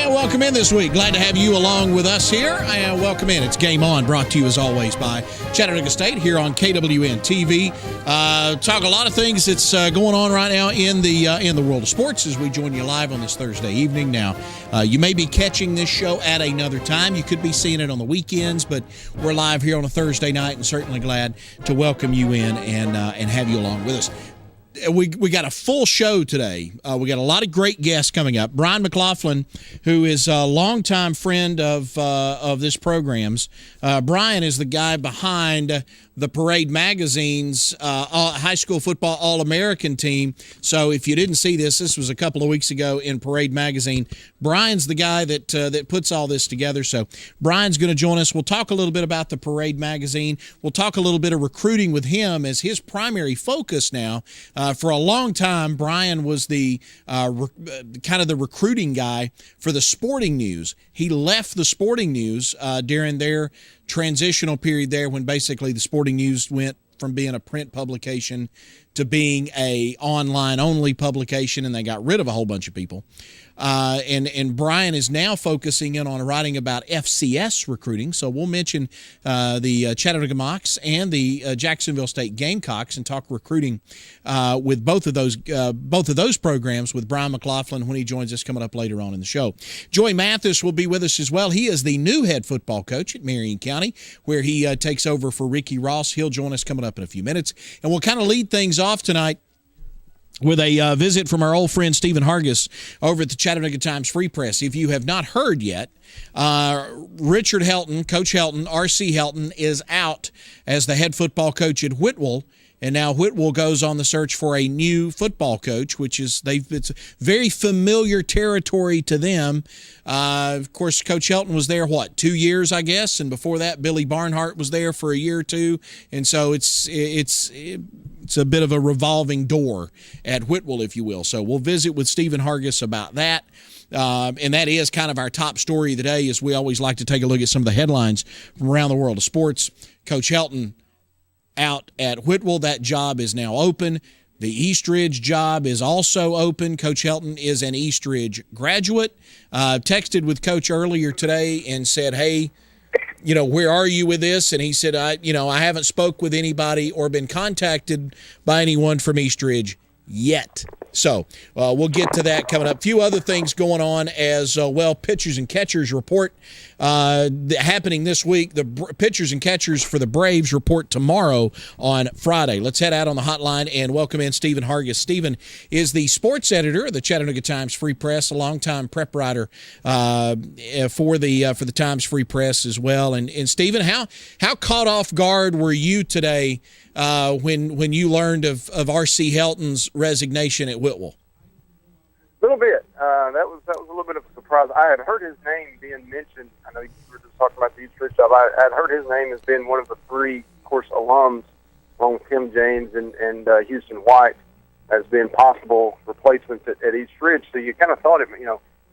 And welcome in this week. Glad to have you along with us here. And welcome in. It's Game On, brought to you as always by Chattanooga State here on KWN TV. Talk a lot of things that's going on right now in the world of sports as we join you live on this Thursday evening. Now, you may be catching this show at another time. You could be seeing it on the weekends, but we're live here on a Thursday night, and certainly glad to welcome you in and have you along with us. We got a full show today. We got a lot of great guests coming up. Brian McLaughlin, who is a longtime friend of this program's. Brian is the guy behind the Parade Magazine's high school football All-American team. So if you didn't see this was a couple of weeks ago in Parade Magazine. Brian's the guy that puts all this together. So Brian's going to join us. We'll talk a little bit about the Parade Magazine. We'll talk a little bit of recruiting with him as his primary focus now. For a long time, Brian was the kind of the recruiting guy for the Sporting News. He left the Sporting News during their transitional period there when basically the Sporting News went from being a print publication to being a online only publication, and they got rid of a whole bunch of people. And Brian is now focusing in on writing about FCS recruiting. So we'll mention the Chattanooga Mocs and the Jacksonville State Gamecocks and talk recruiting with both of those programs with Brian McLaughlin when he joins us coming up later on in the show. Joey Mathis will be with us as well. He is the new head football coach at Marion County, where he takes over for Ricky Ross. He'll join us coming up in a few minutes. And we'll kind of lead things off tonight with a visit from our old friend Stephen Hargis over at the Chattanooga Times Free Press. If you have not heard yet, Richard Helton, Coach Helton, R.C. Helton, is out as the head football coach at Whitwell. And now Whitwell goes on the search for a new football coach, which is it's very familiar territory to them. Of course, Coach Helton was there, 2 years, I guess, and before that, Billy Barnhart was there for a year or two, and so it's a bit of a revolving door at Whitwell, if you will. So we'll visit with Stephen Hargis about that. And that is kind of our top story of the day, as we always like to take a look at some of the headlines from around the world of sports. Coach Helton out at Whitwell. That job is now open. The Eastridge job is also open. Coach Helton is an Eastridge graduate. Texted with Coach earlier today and said, hey, where are you with this? And he said, I haven't spoke with anybody or been contacted by anyone from Eastridge yet. So we'll get to that coming up. A few other things going on as well. Pitchers and catchers report happening this week. The pitchers and catchers for the Braves report tomorrow on Friday. Let's head out on the hotline and welcome in Stephen Hargis. Stephen is the sports editor of the Chattanooga Times Free Press, a longtime prep writer for the Times Free Press as well. And Stephen, how caught off guard were you today when you learned of R.C. Helton's resignation at Whitwell? A little bit. That was a little bit of a surprise. I had heard his name being mentioned. I know you were just talking about the Eastridge job. I had heard his name as being one of the three, of course, alums, along with Tim James and Houston White, as being possible replacements at Eastridge. So you kind of thought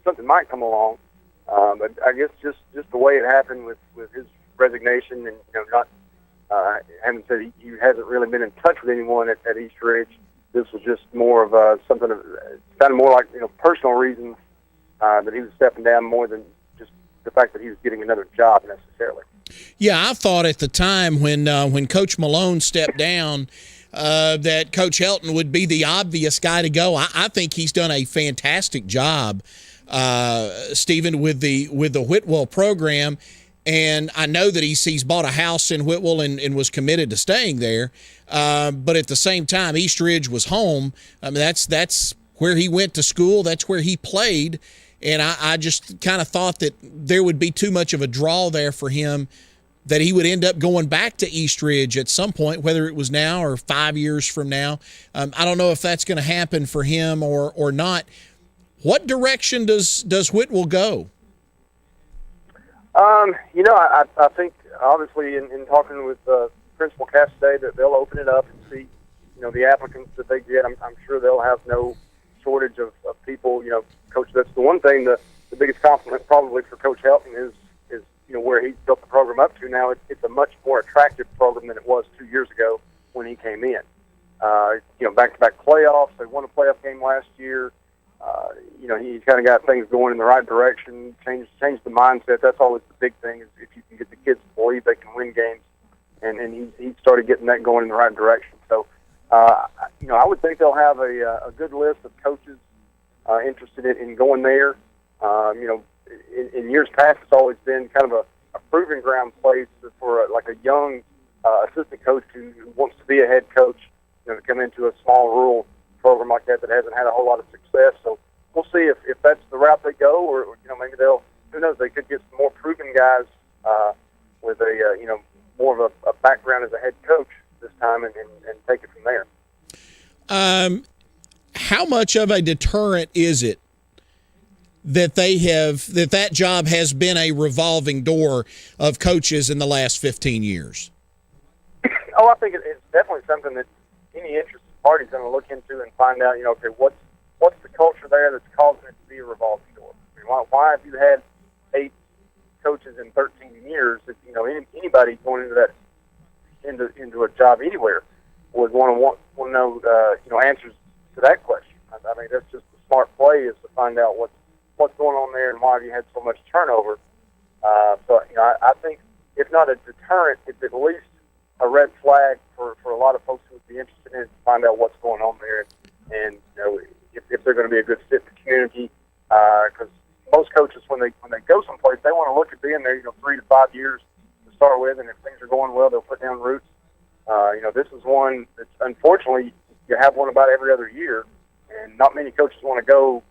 something might come along. But I guess just the way it happened with his resignation and not having said he hasn't really been in touch with anyone at Eastridge. This was just more of something of kind of more like personal reasons that he was stepping down more than just the fact that he was getting another job necessarily. Yeah, I thought at the time when Coach Malone stepped down that Coach Helton would be the obvious guy to go. I think he's done a fantastic job, Stephen, with the Whitwell program. And I know that he's bought a house in Whitwell and was committed to staying there. But at the same time, Eastridge was home. I mean, that's where he went to school. That's where he played. And I just kind of thought that there would be too much of a draw there for him, that he would end up going back to Eastridge at some point, whether it was now or 5 years from now. I don't know if that's going to happen for him or not. What direction does Whitwell go? I think obviously in talking with Principal Cass today that they'll open it up and see, the applicants that they get. I'm sure they'll have no shortage of people. Coach, that's the one thing. The biggest compliment probably for Coach Helton is where he built the program up to now. It's a much more attractive program than it was 2 years ago when he came in. Back-to-back playoffs. They won a playoff game last year. He's kind of got things going in the right direction, change the mindset. That's always the big thing, is if you can get the kids to believe they can win games, and he started getting that going in the right direction. So, I would think they'll have a good list of coaches interested in going there. In years past, it's always been kind of a proving ground place for like a young assistant coach who wants to be a head coach, to come into a small rural program like that hasn't had a whole lot of success. So we'll see if that's the route they go, or maybe who knows, they could get some more proven guys with a more of a background as a head coach this time, and take it from there. How much of a deterrent is it that that job has been a revolving door of coaches in the last 15 years? Oh, I think it's definitely something that any interested party is going to look into and find out, okay, what's the culture there that's causing it to be a revolving door? I mean, why have you had 8 coaches in 13 years? If, anybody going into a job anywhere would want to know, answers to that question. I mean, that's just the smart play, is to find out what's going on there and why have you had so much turnover. I think if not a deterrent, it's at least a red flag for a lot of folks who would be interested in it, to find out what's going on there, and if they're going to be a good fit for the community. Because most coaches, when they go someplace, they want to look at being there 3 to 5 years to start with, and if things are going well, they'll put down roots. This is one that's, unfortunately, you have one about every other year, and not many coaches want to go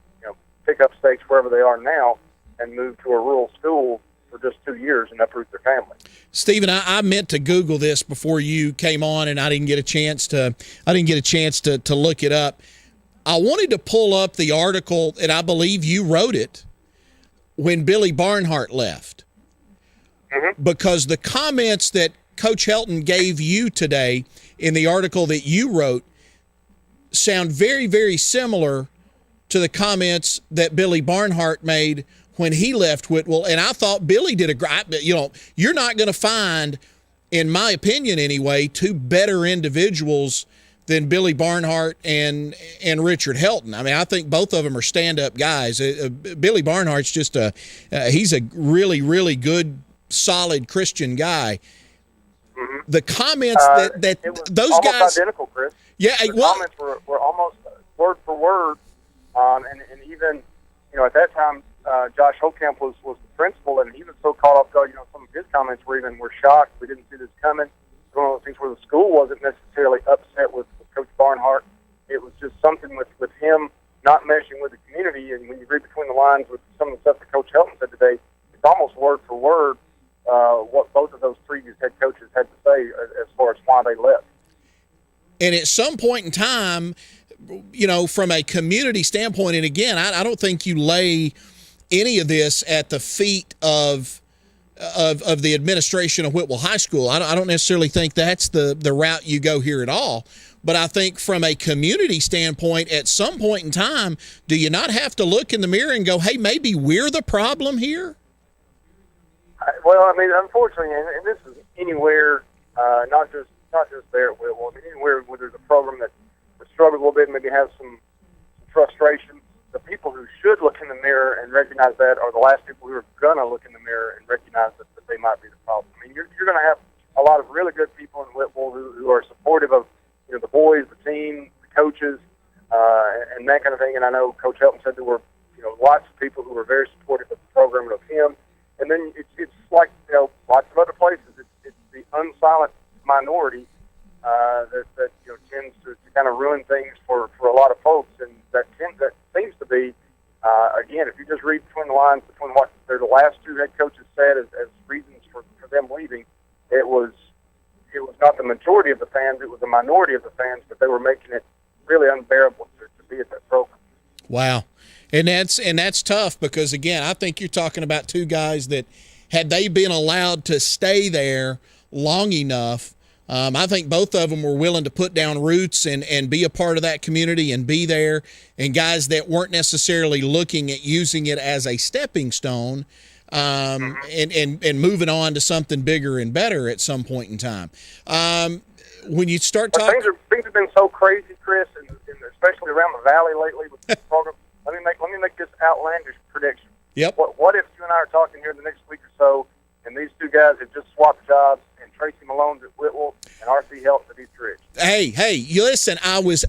pick up stakes wherever they are now and move to a rural school for just 2 years and uproot their family. Stephen, I meant to Google this before you came on, and I didn't get a chance to look it up. I wanted to pull up the article, and I believe you wrote it, when Billy Barnhart left. Mm-hmm. Because the comments that Coach Helton gave you today in the article that you wrote sound very, very similar to the comments that Billy Barnhart made when he left Whitwell. And I thought Billy did a great, you're not going to find, in my opinion anyway, 2 better individuals than Billy Barnhart and Richard Helton. I mean, I think both of them are stand-up guys. Billy Barnhart's just he's a really, really good, solid Christian guy. Mm-hmm. The comments that those almost guys identical, Chris. Yeah, the comments were almost word for word, and even at that time, Josh Hokamp was the principal, and he was so caught off guard. Some of his comments were shocked. We didn't see this coming. One of those things where the school wasn't necessarily upset with Coach Barnhart. It was just something with him not meshing with the community. And when you read between the lines with some of the stuff that Coach Helton said today, it's almost word for word what both of those previous head coaches had to say as far as why they left. And at some point in time, from a community standpoint, and again, I don't think you lay any of this at the feet of the administration of Whitwell High School. I don't necessarily think that's the route you go here at all. But I think from a community standpoint, at some point in time, do you not have to look in the mirror and go, hey, maybe we're the problem here? Well, I mean, unfortunately, and this is anywhere, not just there at Whitwell. I mean, anywhere where there's a program that struggles a little bit, maybe has some frustration. The people who should look in the mirror and recognize that are the last people who are going to look in the mirror and recognize that they might be the problem. I mean, you're going to have a lot of really good people in Whitwell who are supportive of the boys, the team, the coaches, and that kind of thing. And I know Coach Helton said there were lots of people who were very supportive of the program and of him. And then it's like lots of other places. It's the unsilent minority that tends to kind of ruin things for a lot of folks, and that seems to be again, if you just read between the lines between what the last 2 head coaches said as reasons for them leaving, it was not the majority of the fans, it was the minority of the fans, but they were making it really unbearable to be at that program. Wow. And that's tough, because again, I think you're talking about 2 guys that, had they been allowed to stay there long enough, I think both of them were willing to put down roots and be a part of that community and be there, and guys that weren't necessarily looking at using it as a stepping stone and moving on to something bigger and better at some point in time. When you start talking, things have been so crazy, Chris, and especially around the valley lately with this program. I mean, outlandish prediction. Yep. What if you and I are talking here in the next week or so, and these two guys have just swapped jobs, and Tracy Malone's at Whitwell and R.C. Helton's at East Ridge? Hey, you listen, I was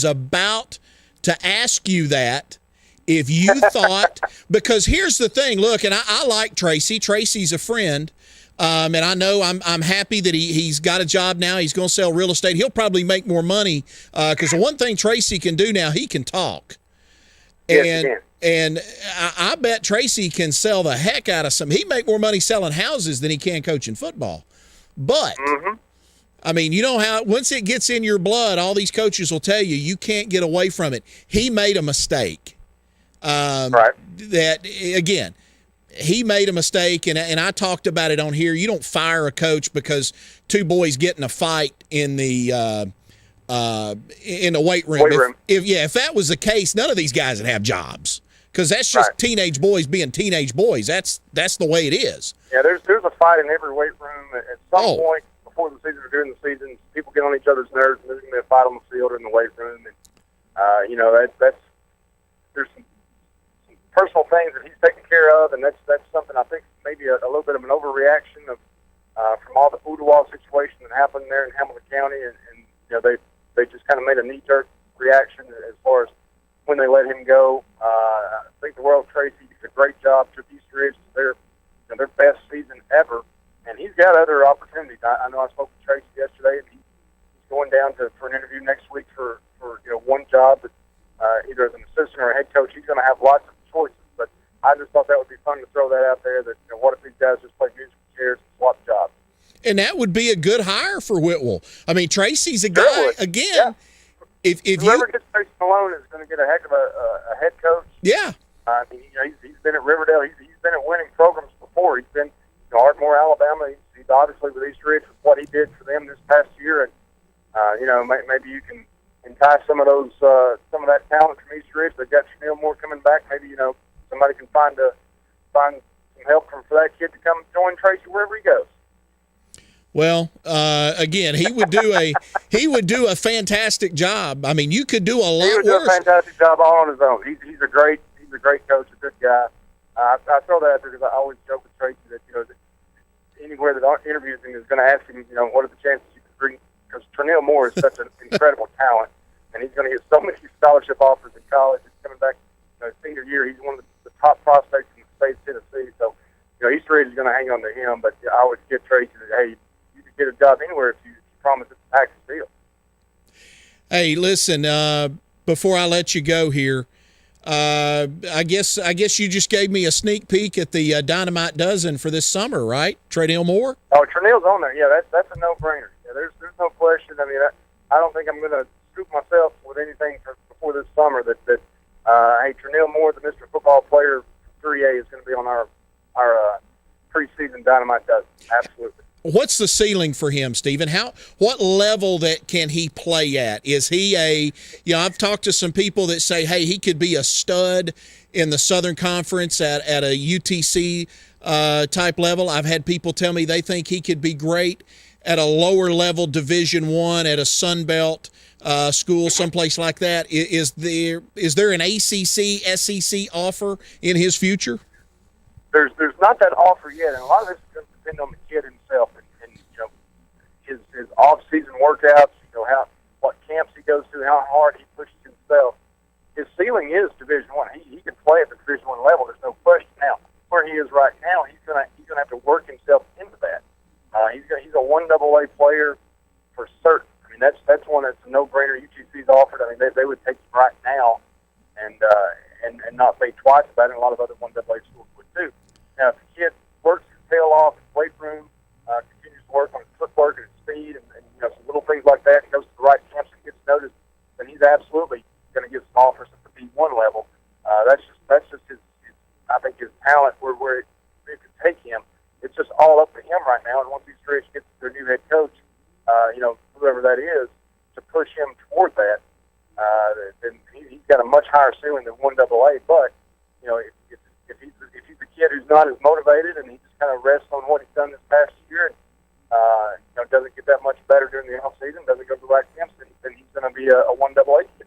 about to ask you that if you thought, because here's the thing, look, and I like Tracy. Tracy's a friend. And I know I'm happy that he's got a job now. He's going to sell real estate. He'll probably make more money because the one thing Tracy can do now, he can talk. Yes, And I bet Tracy can sell the heck out of some. He make more money selling houses than he can coaching football. But, I mean, you know how once it gets in your blood, all these coaches will tell you, you can't get away from it. He made a mistake. Right. That, again, he made a mistake, and I talked about it on here. You don't fire a coach because two boys get in a fight in the weight room. If that was the case, none of these guys would have jobs because that's just teenage boys being teenage boys. That's the way it is. Yeah, there's a fight in every weight room at some point before the season or during the season. People get on each other's nerves, and there's going to be a fight on the field or in the weight room. And there's some personal things that he's taking care of, and that's something I think maybe a little bit of an overreaction of from all the Ooltewah situation that happened there in Hamilton County, and they just kind of made a knee-jerk reaction as far as when they let him go. I think the World Tracy did a great job, took East Ridge to their best season ever, and he's got other opportunities. I know I spoke to Tracy yesterday, and he's going down for an interview next week for one job, but either as an assistant or a head coach. He's going to have lots of choices, but I just thought that would be fun to throw that out there. That what if these guys just play musical chairs and swap jobs? And that would be a good hire for Whitwell. I mean, Tracy's a guy again. Yeah. If whoever gets Tracy Malone is going to get a heck of a head coach. Yeah. I mean, he's been at Riverdale. He's been at winning programs before. He's been Ardmore, Alabama. He's obviously with East Ridge with what he did for them this past year, and maybe you can entice some of that talent from East Ridge. They've got Chanel Moore coming back. Maybe somebody can find some help for that kid to come join Tracy wherever he goes. Well, again, he would do a fantastic job. I mean, you could do a lot worse. He would do a fantastic job all on his own. He's a great coach, a good guy. I throw that out there because I always joke with Tracy that that anywhere that interviews him is going to ask him, what are the chances you can bring? Because Ternell Moore is such an incredible talent, and he's going to get so many scholarship offers in college. He's coming back his senior year. He's one of the top prospects in the state of Tennessee. So, East Ridge is going to hang on to him. But I always give Tracy that, hey, you could get a job anywhere if you promise it's a package deal. Hey, listen, before I let you go here, I guess you just gave me a sneak peek at the Dynamite Dozen for this summer, right? Ternell Moore? Oh, Ternell's on there. Yeah, that's a no-brainer. Yeah, there's no question. I mean, I don't think I'm going to scoop myself with anything before this summer that hey, Ternell Moore, the Mr. Football Player 3A, is going to be on our preseason Dynamite Dozen. Absolutely. What's the ceiling for him, Stephen? What level that can he play at? Is he I've talked to some people that say, hey, he could be a stud in the Southern Conference at a UTC type level. I've had people tell me they think he could be great at a lower level Division I at a Sun Belt school, someplace like that. Is there an ACC, SEC offer in his future? There's not that offer yet, and a lot of this is going to depend on the kid himself and his off-season workouts, what camps he goes to, how hard he pushes himself. His ceiling is Division I. He can play at the Division I level. There's no question. Now, where he is right now, he's gonna have to work himself into that. He's a 1AA player for certain. I mean, that's one that's a no-brainer. UTC's offered. I mean, they would take him right now and not think twice about it. And a lot of other 1AA schools would too. Now, if the kid works his tail off in the weight room, continues to work on his footwork and his speed, and some little things like that, and goes to the right camps and gets noticed, then he's absolutely going to get some offers at the B1 level. That's just his I think his talent where it could take him. It's just all up to him right now. And once East Ridge gets their new head coach, whoever that is, to push him toward that, then he's got a much higher ceiling than 1AA. But if he's a kid who's not as motivated and he just kind of rests on what he's done this past year, and doesn't get that much better during the off season, doesn't go to the right camps, then he's going to be a 1AA kid.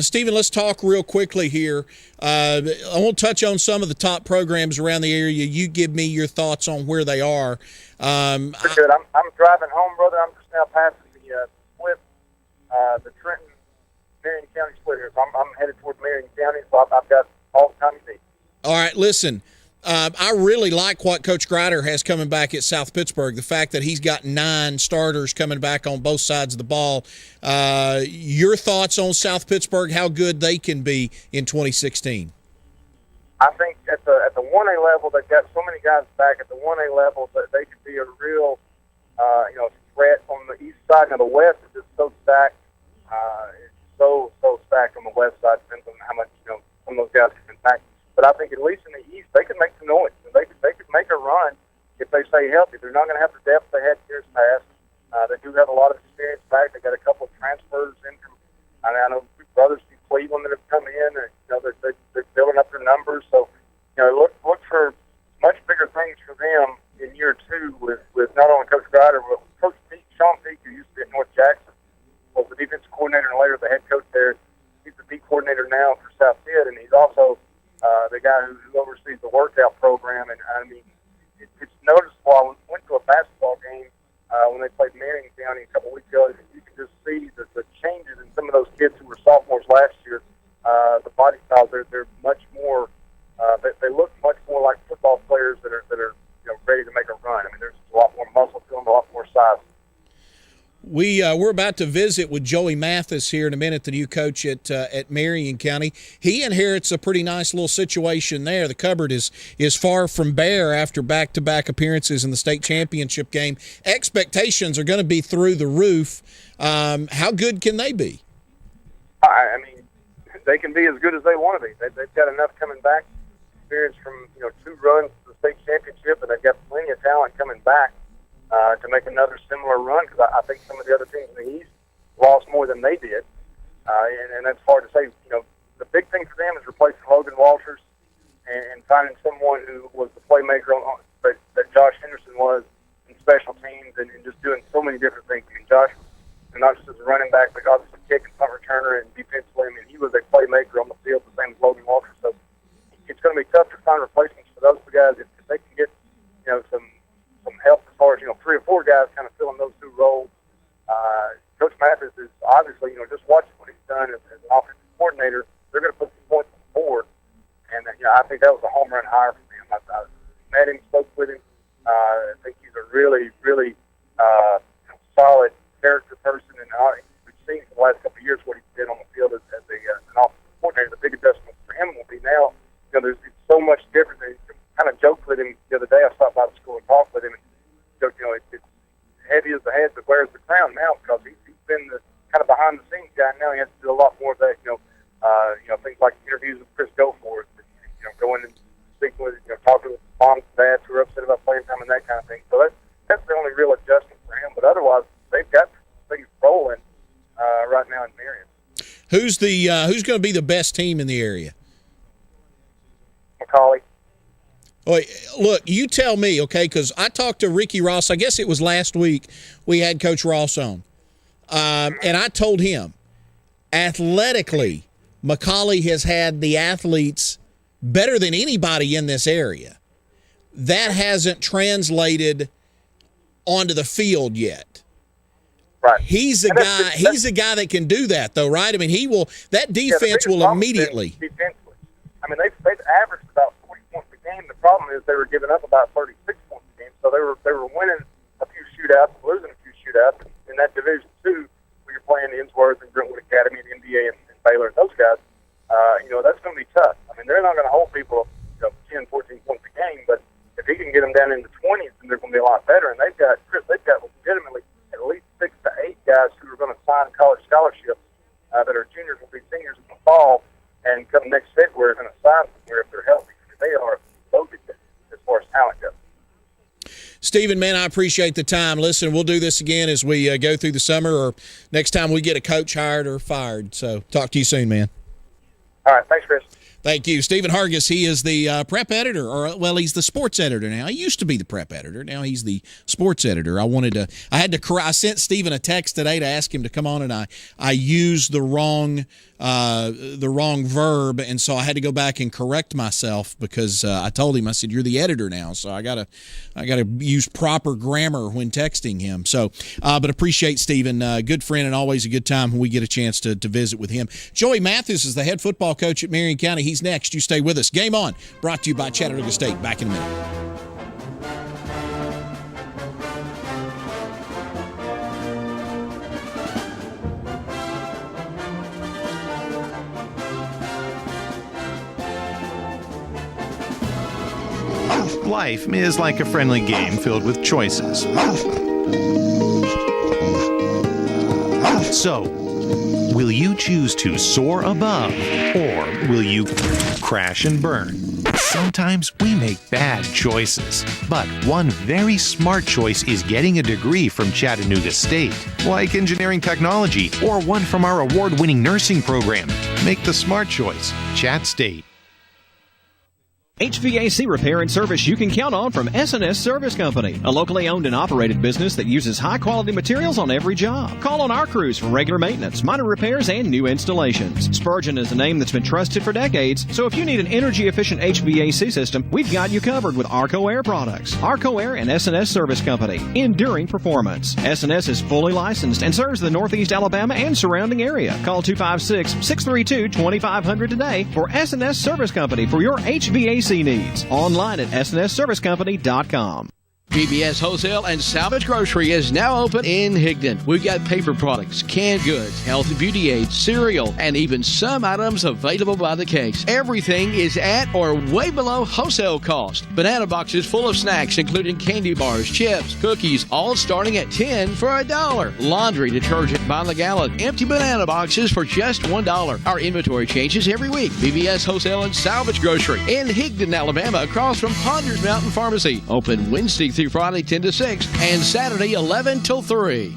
Stephen, let's talk real quickly here. I want to touch on some of the top programs around the area. You give me your thoughts on where they are. Pretty good. I'm driving home, brother. I'm just now passing the split, the Trenton Marion County split here. So I'm headed toward Marion County, so I've got all the time you need. All right, listen. I really like what Coach Grider has coming back at South Pittsburgh, the fact that he's got 9 starters coming back on both sides of the ball. Your thoughts on South Pittsburgh, how good they can be in 2016? I think at the 1A level, they've got so many guys back at the 1A level that they could be a real threat on the east side. Now, the west is just so stacked. It's so stacked on the west side, depends on how much, some of those guys can back. But I think at least in the East, they could make some noise. They could make a run if they stay healthy. They're not going to have the depth they had years past. They do have a lot of experience back. They got a couple of transfers in from. I know brothers from Cleveland that have come in, and they're building up their numbers. So look for much bigger things for them in year 2 with not only Coach Grider but Coach Sean Peake, who used to be at North Jackson, was the defensive coordinator and later the head coach there. He's the D coordinator now for South Pitt, and he's also the guy who oversees the workout program. And I mean, it's noticeable. I went to a basketball game when they played Marion County a couple weeks ago. You can just see the changes in some of those kids who were sophomores last year. The body styles, they're much more. They look much more like football players that are ready to make a run. I mean, there's a lot more muscle to them, a lot more size. We're about to visit with Joey Mathis here in a minute, the new coach at Marion County. He inherits a pretty nice little situation there. The cupboard is far from bare after back-to-back appearances in the state championship game. Expectations are going to be through the roof. How good can they be? I mean, they can be as good as they want to be. They've got enough coming back, experience from 2 runs to the state championship, and they've got plenty of talent coming back to make another similar run, because I think some of the other teams in the East lost more than they did, and that's hard to say. The big thing for them is replacing Logan Walters and finding someone who was the playmaker that Josh Henderson was in special teams and just doing so many different things. I mean, Josh, not just as a running back, but obviously kick and punt returner and defensively. I mean, he was a playmaker on the field, the same as Logan Walters. So it's going to be tough to find replacements for those 2 guys if they can get some help as far as 3 or 4 guys kind of filling those 2 roles. Coach Mathis is obviously just watching what he's done as an offensive coordinator. They're going to put some points on the board, and I think that was a home run hire for him. I met him, spoke with him. I think he's a really, really solid character person, and we've seen for the last couple of years what he did on the field as an offensive coordinator. The big adjustment for him will be now. There's so much different. I kind of joked with him the other day. I stopped by the school and talked with him, and it's heavy as the head, but wears the crown now, because he's been the kind of behind the scenes guy. Now he has to do a lot more of that. Things like interviews with Chris Goforth, going and speaking with, talking with moms and dads who are upset about playing time and that kind of thing. So that's the only real adjustment for him. But otherwise, they've got things rolling right now in Marion. Who's going to be the best team in the area? McCauley. Oh, look, you tell me, okay, because I talked to Ricky Ross. I guess it was last week we had Coach Ross on. And I told him, athletically, McCauley has had the athletes better than anybody in this area. That hasn't translated onto the field yet. Right. He's a guy that can do that, though, right? I mean, that defense will immediately. Defensively. I mean, they've averaged about 40 points a game. The problem is they were giving up about 36 points a game. So they were winning a few shootouts, losing a few shootouts. In that Division II, where you're playing Innsworth and Brentwood Academy and NBA and Baylor and those guys, that's going to be tough. I mean, they're not going to hold people 10, 14 points a game, but if he can get them down in the 20s, then they're going to be a lot better. And they've got legitimately at least 6 to 8 guys who are going to sign college scholarships that are juniors, will be seniors in the fall, and come next February, are going to sign somewhere if they're healthy. They are loaded as far as talent goes. Stephen, man, I appreciate the time. Listen, we'll do this again as we go through the summer, or next time we get a coach hired or fired. So talk to you soon, man. All right. Thanks, Chris. Thank you. Stephen Hargis, he is the prep editor, he's the sports editor now. He used to be the prep editor. Now he's the sports editor. I sent Stephen a text today to ask him to come on, and I used the wrong verb, and so I had to go back and correct myself because I told him, I said, you're the editor now, so I gotta use proper grammar when texting him. So, but appreciate Stephen, good friend, and always a good time when we get a chance to visit with him. Joey Mathis is the head football coach at Marion County. He's next. You stay with us. Game On, brought to you by Chattanooga State. Back in a minute. Life is like a friendly game filled with choices. So, will you choose to soar above, or will you crash and burn? Sometimes we make bad choices, but one very smart choice is getting a degree from Chattanooga State, like engineering technology or one from our award-winning nursing program. Make the smart choice. Chat State. HVAC repair and service you can count on from S&S Service Company, a locally owned and operated business that uses high-quality materials on every job. Call on our crews for regular maintenance, minor repairs, and new installations. Spurgeon is a name that's been trusted for decades, so if you need an energy-efficient HVAC system, we've got you covered with Arco Air products. Arco Air and S&S Service Company, enduring performance. S&S is fully licensed and serves the Northeast Alabama and surrounding area. Call 256-632-2500 today for S&S Service Company for your HVAC needs. Online at snsservicecompany.com. BBS Wholesale and Salvage Grocery is now open in Higdon. We've got paper products, canned goods, health and beauty aids, cereal, and even some items available by the case. Everything is at or way below wholesale cost. Banana boxes full of snacks, including candy bars, chips, cookies, all starting at $10 for $1. Laundry detergent by the gallon. Empty banana boxes for just $1. Our inventory changes every week. BBS Wholesale and Salvage Grocery in Higdon, Alabama, across from Ponders Mountain Pharmacy. Open Wednesday through Friday 10 to 6 and Saturday 11 till 3.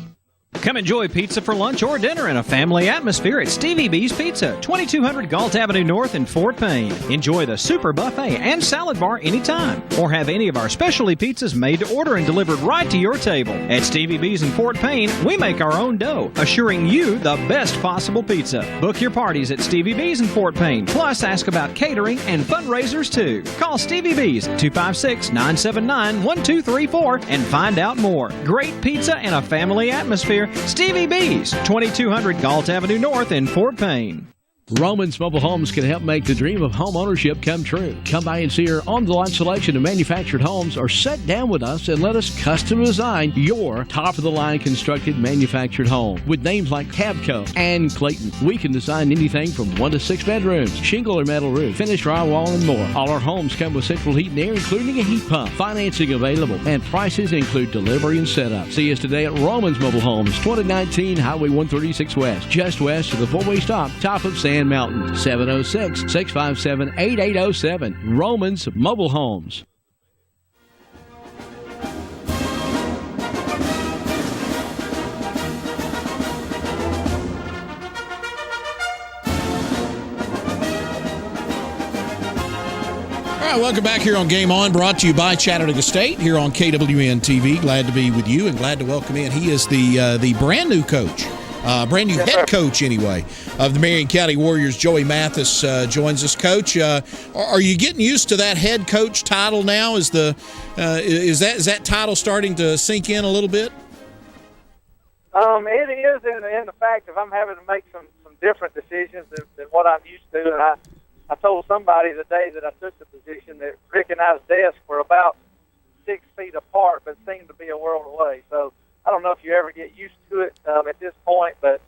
Come enjoy pizza for lunch or dinner in a family atmosphere at Stevie B's Pizza, 2200 Galt Avenue North in Fort Payne. Enjoy the super buffet and salad bar anytime, or have any of our specialty pizzas made to order and delivered right to your table. At Stevie B's in Fort Payne, we make our own dough, assuring you the best possible pizza. Book your parties at Stevie B's in Fort Payne, plus ask about catering and fundraisers too. Call Stevie B's 256-979-1234 and find out more. Great pizza and a family atmosphere. Stevie B's, 2200 Galt Avenue North in Fort Payne. Romans Mobile Homes can help make the dream of home ownership come true. Come by and see our on-the-line selection of manufactured homes, or sit down with us and let us custom design your top-of-the-line constructed manufactured home. With names like Cabco and Clayton, we can design anything from 1 to 6 bedrooms, shingle or metal roof, finished drywall, and more. All our homes come with central heat and air, including a heat pump. Financing available, and prices include delivery and setup. See us today at Romans Mobile Homes, 2019 Highway 136 West, just west of the four-way stop, top of Sand Mountain. 706-657-8807. Romans Mobile Homes. All right, welcome back here on Game On, brought to you by Chattanooga State here on KWN TV. Glad to be with you and glad to welcome in. He is the brand new coach. Brand new head coach, anyway, of the Marion County Warriors. Joey Mathis joins us. Coach, are you getting used to that head coach title now? Is that title starting to sink in a little bit? It is in the fact of I'm having to make some different decisions than what I'm used to. And I told somebody the day that I took the position that Rick and I's desks were about 6 feet apart, but seemed to be a world away. So I don't know if you ever get used to it at this point, but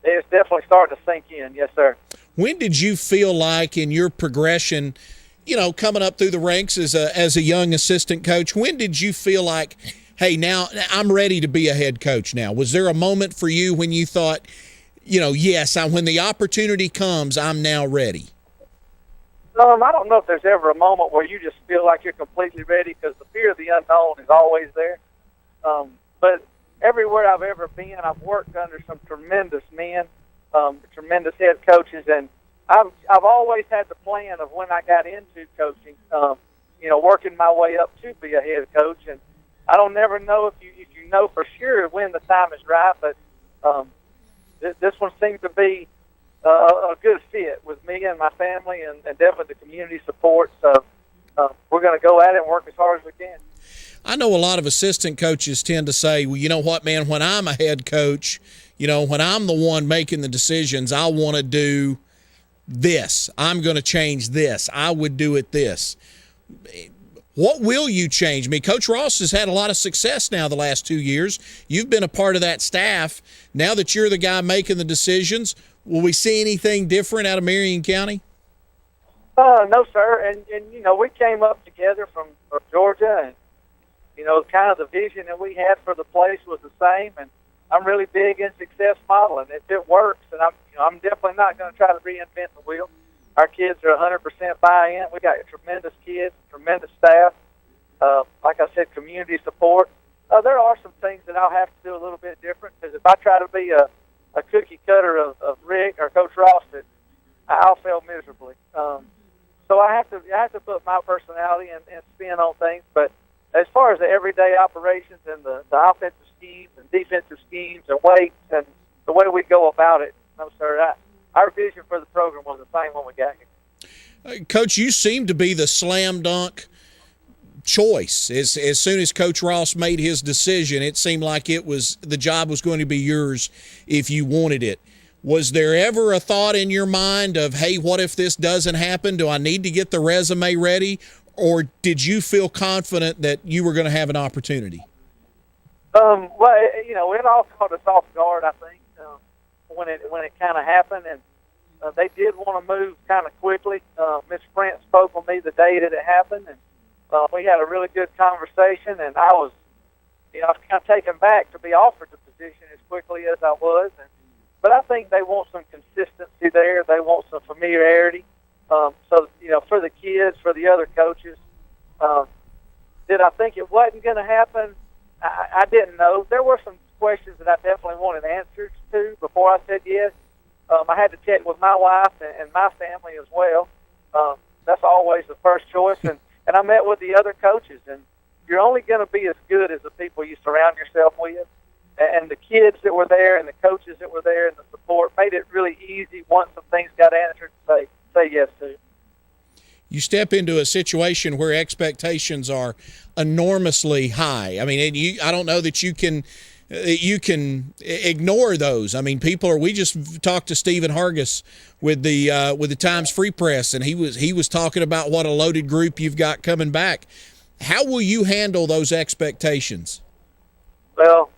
it's definitely starting to sink in. Yes, sir. When did you feel like in your progression, coming up through the ranks as a young assistant coach, when did you feel like, hey, now I'm ready to be a head coach now? Was there a moment for you when you thought, yes, when the opportunity comes, I'm now ready? I don't know if there's ever a moment where you just feel like you're completely ready, because the fear of the unknown is always there. But everywhere I've ever been, I've worked under some tremendous men, tremendous head coaches, and I've always had the plan of when I got into coaching, working my way up to be a head coach, and I don't never know if you know for sure when the time is right, but this one seems to be a good fit with me and my family, and definitely the community support. So we're going to go at it and work as hard as we can. I know a lot of assistant coaches tend to say, well, you know what, man, when I'm a head coach, when I'm the one making the decisions, I want to do this. I'm going to change this. I would do it this. What will you change? I mean, Coach Ross has had a lot of success now the last 2 years. You've been a part of that staff. Now that you're the guy making the decisions, will we see anything different out of Marion County? No, sir. And we came up together from Georgia, and, kind of the vision that we had for the place was the same. And I'm really big in success modeling. If it works, and I'm definitely not going to try to reinvent the wheel. Our kids are 100% buy-in. We got tremendous kids, tremendous staff. Like I said, community support. There are some things that I'll have to do a little bit different, because if I try to be a cookie cutter of Rick or Coach Ross, I'll fail miserably. So I have to put my personality and spin on things. But as far as the everyday operations and the offensive schemes and defensive schemes and weights and the way we go about it, no, sir. Our vision for the program was the same when we got here. Coach, you seem to be the slam dunk choice. As soon as Coach Ross made his decision, it seemed like the job was going to be yours if you wanted it. Was there ever a thought in your mind of, hey, what if this doesn't happen? Do I need to get the resume ready? Or did you feel confident that you were going to have an opportunity? Well, it all caught us off guard, I think, when it kind of happened, and they did want to move kind of quickly. Miss Brent spoke with me the day that it happened, and we had a really good conversation, and I was kind of taken back to be offered the position as quickly as I was. But I think they want some consistency there. They want some familiarity. So, for the kids, for the other coaches, did I think it wasn't going to happen? I didn't know. There were some questions that I definitely wanted answers to before I said yes. I had to check with my wife and my family as well. That's always the first choice. And I met with the other coaches, and you're only going to be as good as the people you surround yourself with. And the kids that were there and the coaches that were there and the support made it really easy once some things got answered to say yes to. You step into a situation where expectations are enormously high. I mean, I don't know that you can ignore those. I mean, we just talked to Stephen Hargis with the Times Free Press, and he was talking about what a loaded group you've got coming back. How will you handle those expectations? Well,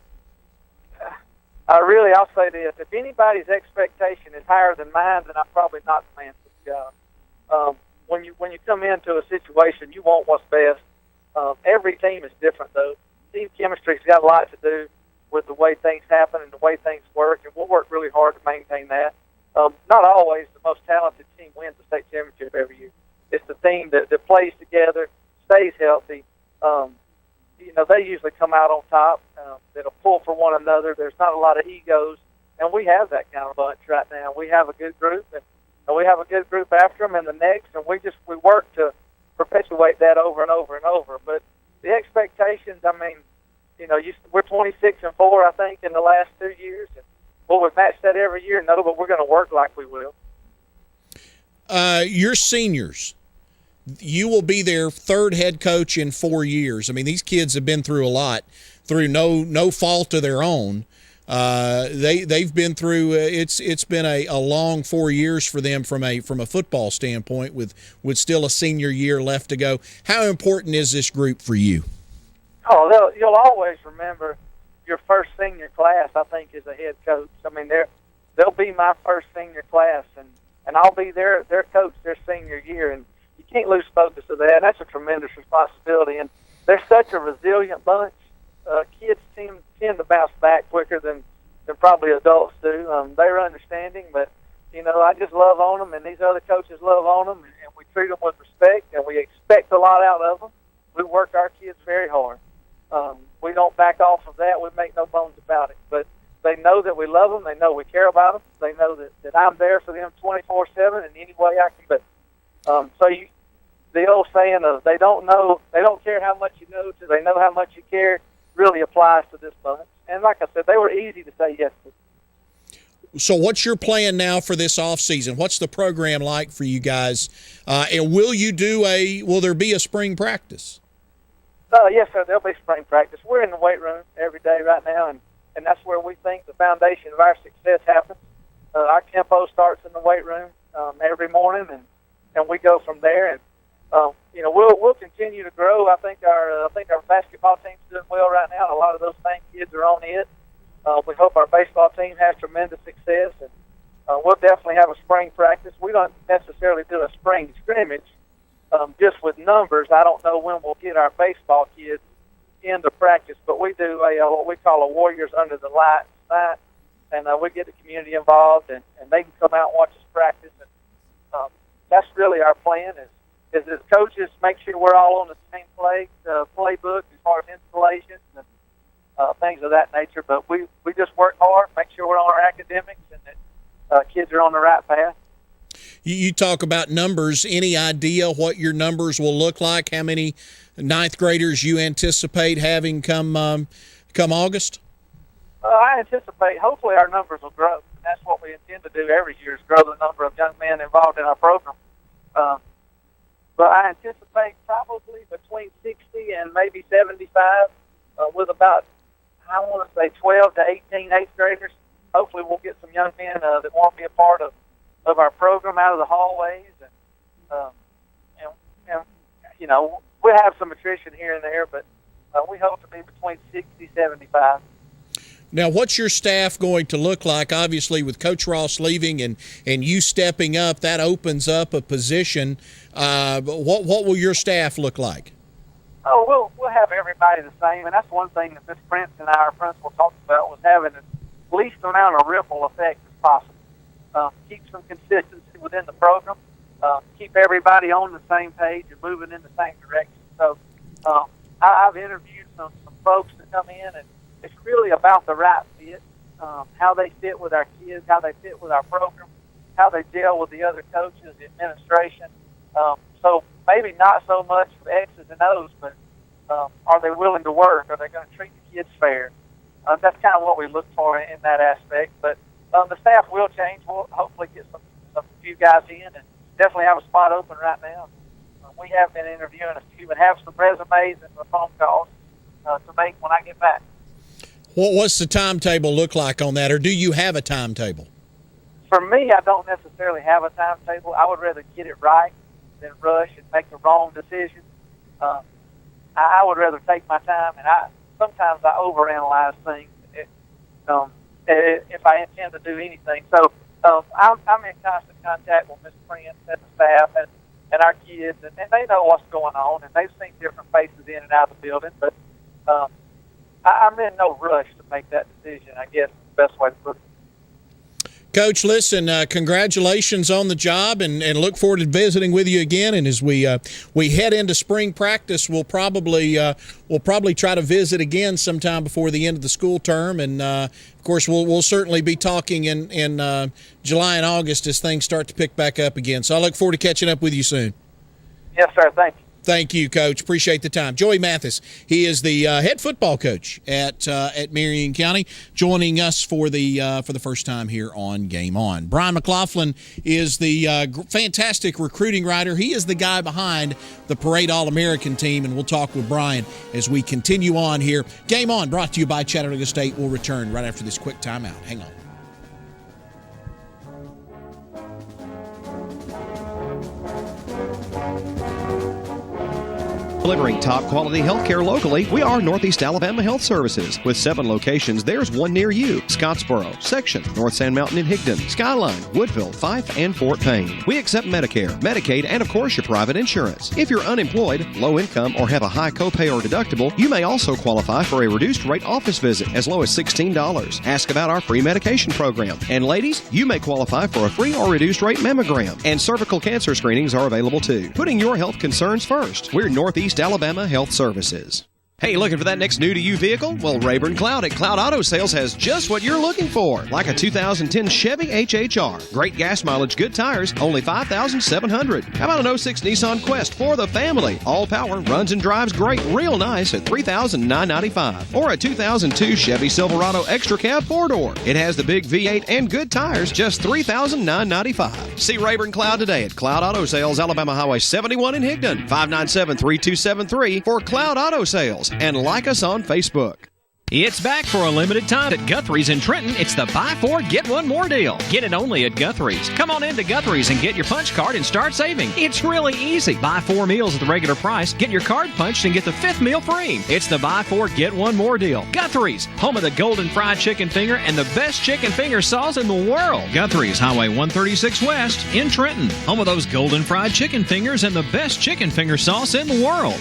I'll say this. If anybody's expectation is higher than mine, then I'm probably not the man for the job. When you come into a situation, you want what's best. Every team is different, though. Team chemistry's got a lot to do with the way things happen and the way things work, and we'll work really hard to maintain that. Not always the most talented team wins the state championship every year. It's the team that plays together, stays healthy. They usually come out on top. That'll pull for one another. There's not a lot of egos, and we have that kind of bunch right now. We have a good group, and we have a good group after them and the next, and we work to perpetuate that over and over and over. But the expectations, I mean, we're 26-4, I think, in the last 2 years. And will we match that every year? No, but we're going to work like we will. Your seniors, you will be their third head coach in 4 years. I mean, these kids have been through a lot, through no fault of their own. They've been through. It's been a long 4 years for them from a football standpoint, with still a senior year left to go. How important is this group for you? Oh, you'll always remember your first senior class, I think, as a head coach. I mean, they'll be my first senior class, and I'll be their coach their senior year, and you can't lose focus of that. That's a tremendous responsibility, and they're such a resilient bunch. Kids tend to bounce back quicker than probably adults do. They're understanding, but, I just love on them, and these other coaches love on them, and we treat them with respect, and we expect a lot out of them. We work our kids very hard. We don't back off of that. We make no bones about it. But they know that we love them. They know we care about them. They know that I'm there for them 24/7 in any way I can be. The old saying of they don't care how much you know till they know how much you care really applies to this bunch. And like I said, they were easy to say yes to. So what's your plan now for this off season? What's the program like for you guys? And will there be a spring practice? Yes, sir. There'll be spring practice. We're in the weight room every day right now, and that's where we think the foundation of our success happens. Our tempo starts in the weight room every morning, and we go from there. And we'll continue to grow. I think our basketball team's doing well right now. A lot of those same kids are on it. We hope our baseball team has tremendous success, and we'll definitely have a spring practice. We don't necessarily do a spring scrimmage. Just with numbers, I don't know when we'll get our baseball kids into practice, but we do what we call a Warriors Under the Lights night, and we get the community involved, and they can come out and watch us practice. And that's really our plan is as coaches make sure we're all on the same playbook as far as installations and things of that nature. But we just work hard, make sure we're on our academics, and that kids are on the right path. You talk about numbers. Any idea what your numbers will look like? How many ninth graders you anticipate having come August? I anticipate hopefully our numbers will grow. That's what we intend to do every year, is grow the number of young men involved in our program. But I anticipate probably between 60 and maybe 75 with about, I want to say, 12 to 18 eighth graders. Hopefully we'll get some young men that want to be a part of our program out of the hallways. And we'll have some attrition here and there, but we hope to be between 60, 75. Now, what's your staff going to look like? Obviously, with Coach Ross leaving and you stepping up, that opens up a position. What will your staff look like? Oh, we'll have everybody the same, and that's one thing that Ms. Prince and our principal talked about, was having the least amount of ripple effect as possible. Keep some consistency within the program. Keep everybody on the same page and moving in the same direction. So I've interviewed some folks that come in, and it's really about the right fit, how they fit with our kids, how they fit with our program, how they gel with the other coaches, the administration. So maybe not so much for X's and O's, but are they willing to work? Are they going to treat the kids fair? That's kind of what we look for in that aspect. But the staff will change. We'll hopefully get some few guys in, and definitely have a spot open right now. We have been interviewing a few and have some resumes and some phone calls to make when I get back. What's the timetable look like on that, or do you have a timetable? For me, I don't necessarily have a timetable. I would rather get it right than rush and make the wrong decision. I would rather take my time, and sometimes I overanalyze things if I intend to do anything. So I'm in constant contact with Ms. Prince and the staff and our kids, and they know what's going on, and they've seen different faces in and out of the building. But I'm in no rush to make that decision, I guess is the best way to put it. Coach, listen, congratulations on the job, and look forward to visiting with you again. And as we head into spring practice, we'll probably try to visit again sometime before the end of the school term. And of course, we'll certainly be talking in July and August as things start to pick back up again. So I look forward to catching up with you soon. Yes, sir. Thank you. Thank you, Coach. Appreciate the time. Joey Mathis, he is the head football coach at Marion County, joining us for the first time here on Game On. Brian McLaughlin is the fantastic recruiting writer. He is the guy behind the Parade All-American team, and we'll talk with Brian as we continue on here. Game On, brought to you by Chattanooga State. We'll return right after this quick timeout. Hang on. Delivering top-quality healthcare locally, we are Northeast Alabama Health Services. With 7 locations, there's one near you. Scottsboro, Section, North Sand Mountain and Higdon, Skyline, Woodville, Fife, and Fort Payne. We accept Medicare, Medicaid, and of course your private insurance. If you're unemployed, low income, or have a high copay or deductible, you may also qualify for a reduced rate office visit as low as $16. Ask about our free medication program. And ladies, you may qualify for a free or reduced rate mammogram. And cervical cancer screenings are available too. Putting your health concerns first. We're Northeast Alabama Health Services. Hey, looking for that next new-to-you vehicle? Well, Rayburn Cloud at Cloud Auto Sales has just what you're looking for, like a 2010 Chevy HHR. Great gas mileage, good tires, only $5,700. How about an 06 Nissan Quest for the family? All power, runs and drives great, real nice at $3,995. Or a 2002 Chevy Silverado Extra Cab 4-door. It has the big V8 and good tires, just $3,995. See Rayburn Cloud today at Cloud Auto Sales, Alabama Highway 71 in Higdon, 597-3273 for Cloud Auto Sales. And like us on Facebook. It's back for a limited time at Guthrie's in Trenton. It's the buy four, get one more deal. Get it only at Guthrie's. Come on into Guthrie's and get your punch card and start saving. It's really easy. Buy 4 meals at the regular price, get your card punched, and get the 5th meal free. It's the buy four, get one more deal. Guthrie's, home of the golden fried chicken finger and the best chicken finger sauce in the world. Guthrie's, Highway 136 West in Trenton, home of those golden fried chicken fingers and the best chicken finger sauce in the world.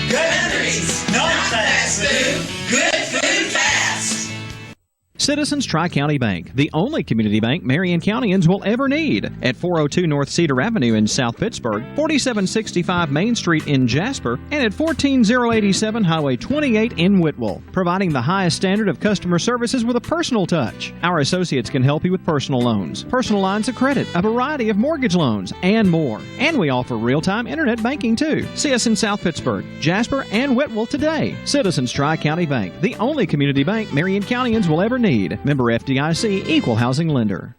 Guthrie's, not fast food, good food fast. Citizens Tri-County Bank, the only community bank Marion Countyans will ever need. At 402 North Cedar Avenue in South Pittsburgh, 4765 Main Street in Jasper, and at 14087 Highway 28 in Whitwell, providing the highest standard of customer services with a personal touch. Our associates can help you with personal loans, personal lines of credit, a variety of mortgage loans, and more. And we offer real-time internet banking too. See us in South Pittsburgh, Jasper, and Whitwell today. Citizens Tri-County Bank, the only community bank Marion Countyans will ever need. Member FDIC, Equal Housing Lender.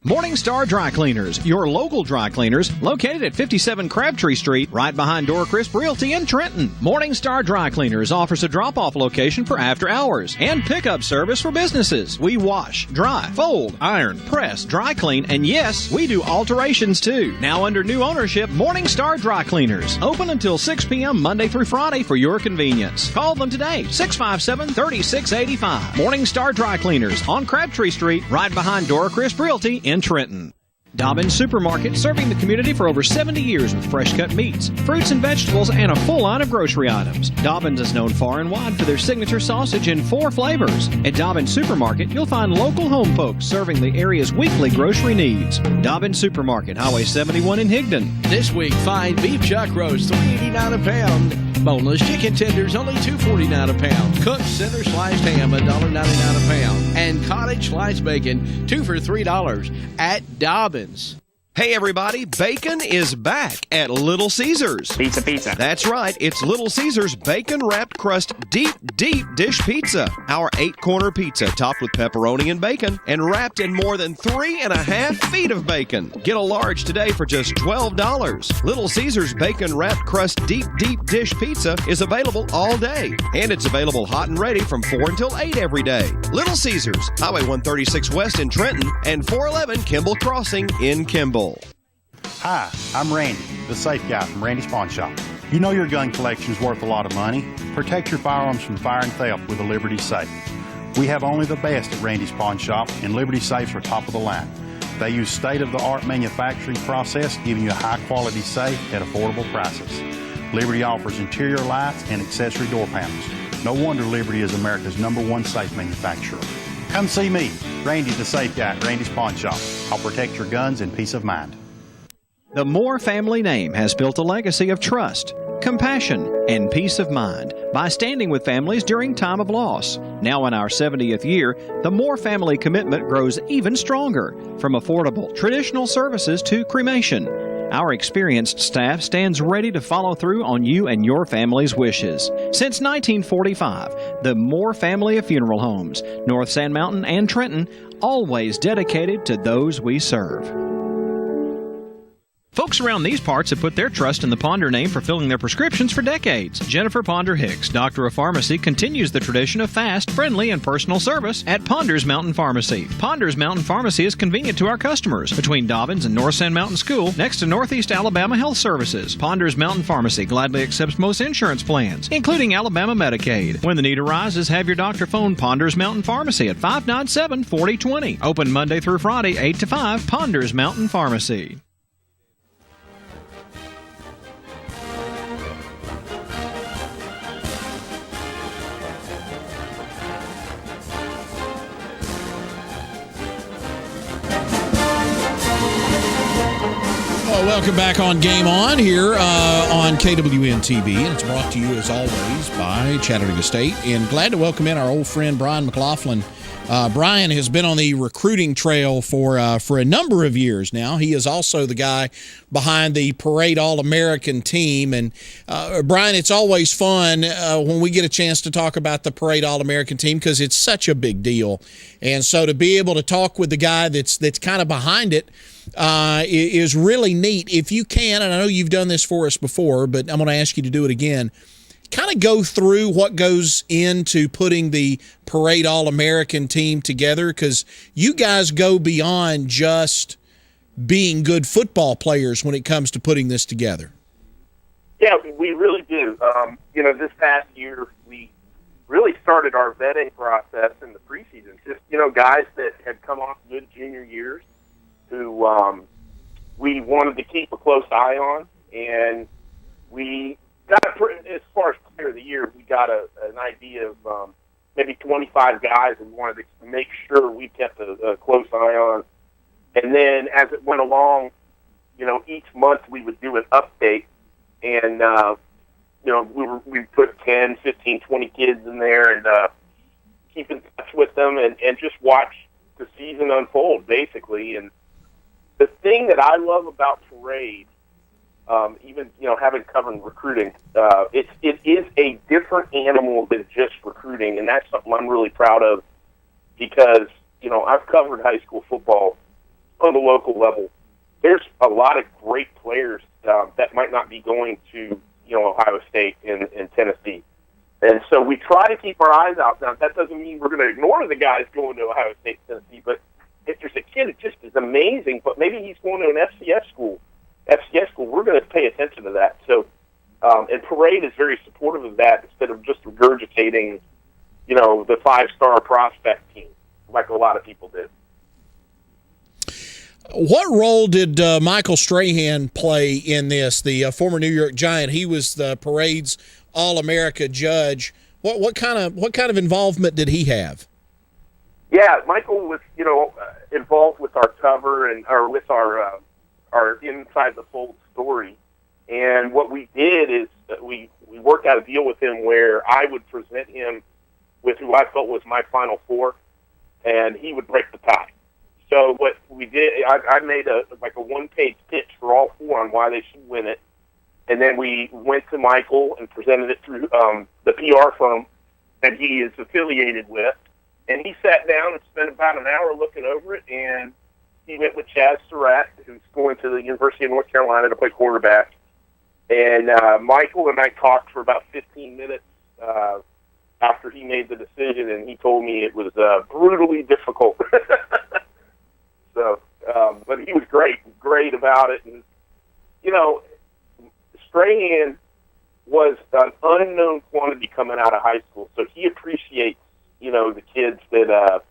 Morningstar Dry Cleaners, your local dry cleaners, located at 57 Crabtree Street, right behind Dora Crisp Realty in Trenton. Morningstar Dry Cleaners offers a drop-off location for after hours and pickup service for businesses. We wash, dry, fold, iron, press, dry clean, and yes, we do alterations too. Now under new ownership, Morningstar Dry Cleaners. Open until 6 p.m. Monday through Friday for your convenience. Call them today, 657-3685. Morningstar Dry Cleaners on Crabtree Street, right behind Dora Crisp Realty in Trenton. Dobbins Supermarket, serving the community for over 70 years with fresh-cut meats, fruits and vegetables, and a full line of grocery items. Dobbins is known far and wide for their signature sausage in 4 flavors. At Dobbins Supermarket, you'll find local home folks serving the area's weekly grocery needs. Dobbins Supermarket, Highway 71 in Higdon. This week, find beef chuck roast, $3.89 a pound. Boneless chicken tenders, only $2.49 a pound. Cooked center sliced ham, $1.99 a pound. And cottage sliced bacon, 2 for $3 at Dobbins. Hey everybody, bacon is back at Little Caesars. Pizza. That's right, it's Little Caesars bacon-wrapped crust deep dish pizza. Our 8-corner pizza topped with pepperoni and bacon and wrapped in more than 3.5 feet of bacon. Get a large today for just $12. Little Caesars bacon-wrapped crust deep dish pizza is available all day. And it's available hot and ready from 4 until 8 every day. Little Caesars, Highway 136 West in Trenton and 411 Kimball Crossing in Kimball. Hi, I'm Randy, the safe guy from Randy's Pawn Shop. You know your gun collection is worth a lot of money. Protect your firearms from fire and theft with a Liberty safe. We have only the best at Randy's Pawn Shop, and Liberty safes are top of the line. They use state-of-the-art manufacturing process, giving you a high-quality safe at affordable prices. Liberty offers interior lights and accessory door panels. No wonder Liberty is America's #1 safe manufacturer. Come see me, Randy the safe guy at Randy's Pawn Shop. I'll protect your guns and peace of mind. The Moore family name has built a legacy of trust, compassion, and peace of mind by standing with families during time of loss. Now in our 70th year, the Moore family commitment grows even stronger, from affordable traditional services to cremation. Our experienced staff stands ready to follow through on you and your family's wishes. Since 1945, the Moore family of funeral homes, North Sand Mountain and Trenton, always dedicated to those we serve. Folks around these parts have put their trust in the Ponder name for filling their prescriptions for decades. Jennifer Ponder Hicks, Doctor of Pharmacy, continues the tradition of fast, friendly, and personal service at Ponder's Mountain Pharmacy. Ponder's Mountain Pharmacy is convenient to our customers between Dobbins and North Sand Mountain School, next to Northeast Alabama Health Services. Ponder's Mountain Pharmacy gladly accepts most insurance plans, including Alabama Medicaid. When the need arises, have your doctor phone Ponder's Mountain Pharmacy at 597-4020. Open Monday through Friday, 8 to 5, Ponder's Mountain Pharmacy. Well, welcome back on Game On here on KWN TV, and it's brought to you as always by Chattanooga State. And glad to welcome in our old friend Brian McLaughlin. Brian has been on the recruiting trail for a number of years now. He is also the guy behind the Parade All-American team. And Brian, it's always fun when we get a chance to talk about the Parade All-American team because it's such a big deal. And so to be able to talk with the guy that's kind of behind it is really neat. If you can, and I know you've done this for us before, but I'm going to ask you to do it again. Kind of go through what goes into putting the Parade All-American team together, because you guys go beyond just being good football players when it comes to putting this together. Yeah, we really do. This past year we really started our vetting process in the preseason. Just, guys that had come off good junior years who we wanted to keep a close eye on, and we got, as far as player of the year, we got an idea of maybe 25 guys we wanted to make sure we kept a close eye on. And then as it went along, each month we would do an update, and we put 10, 15, 20 kids in there and keep in touch with them and just watch the season unfold, basically. And the thing that I love about Parade, even having covered recruiting, it is a different animal than just recruiting, and that's something I'm really proud of because I've covered high school football on the local level. There's a lot of great players that might not be going to Ohio State and Tennessee, and so we try to keep our eyes out. Now that doesn't mean we're going to ignore the guys going to Ohio State, Tennessee, but if there's a kid that just is amazing, but maybe he's going to an FCS school, we're going to pay attention to that. So, and Parade is very supportive of that instead of just regurgitating, the 5-star prospect team like a lot of people did. What role did Michael Strahan play in this? The former New York Giant, he was the Parade's All-America judge. What kind of involvement did he have? Yeah, Michael was involved with our cover or with our Inside the Fold story. And what we did is that we worked out a deal with him where I would present him with who I felt was my Final Four, and he would break the tie. So what we did, I made a one-page pitch for all four on why they should win it, and then we went to Michael and presented it through the PR firm that he is affiliated with, and he sat down and spent about an hour looking over it, and he went with Chaz Surratt, who's going to the University of North Carolina to play quarterback. And Michael and I talked for about 15 minutes after he made the decision, and he told me it was brutally difficult. So, but he was great about it. And, Strahan was an unknown quantity coming out of high school, so he appreciates, the kids that,